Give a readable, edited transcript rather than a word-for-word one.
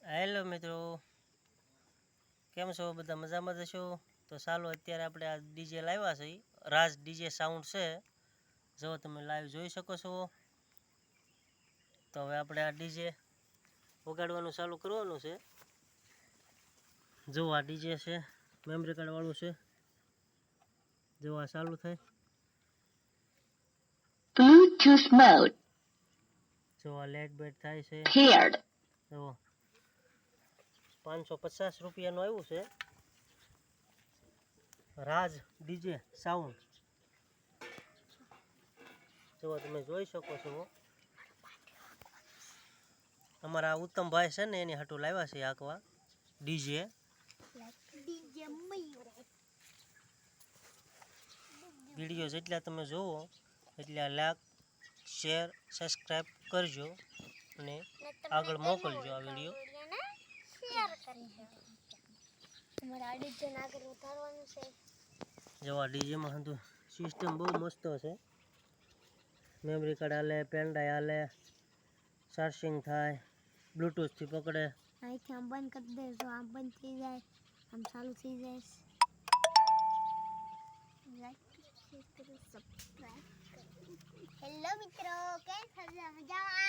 Hello મિત્રો, કેમ છો? બધા મજામાં જશો? તો ચાલો અત્યારે આપણે આ ડીજે લાવ્યા છે, રાજ ડીજે સાઉન્ડ છે. જો તમે લાઈવ જોઈ શકો છો. તો હવે આપણે આ ડીજે વગાડવાનું ચાલુ કરવાનું છે. જો આ ડીજે છે, મેમરી કાર્ડ વાળું છે. જો આ ચાલુ થાય. Bluetooth mode. જો આ લાઇટ બેટ થાય છે. Paired. જો 550 રૂપિયાનું આવ્યું છે, રાજ ડીજે સાઉન્ડ. જો તમે જોઈ શકો છો. અમારા ઉત્તમભાઈ છે ને એની હાટું લાવ્યા છે આકવા ડીજે. વિડીયો જેટલા તમે જોવો એટલા લાઈક, શેર, સબસ્ક્રાઈબ કરજો અને આગળ મોકલજો આ વિડીયો. જો આ ડીજેમાં હતું સિસ્ટમ બહુ મસ્ત છે. મેમરી કાર્ડ હાલે, પેન ડ્રાઈવ હાલે, ચાર્જિંગ થાય, બ્લૂટૂથથી પકડે. અહીંથી આમ બંધ કરી દે તો આમ બંધ થઈ જાય, આમ ચાલુ થઈ જાય. હેલો મિત્રો, કેમ છો? મજામાં?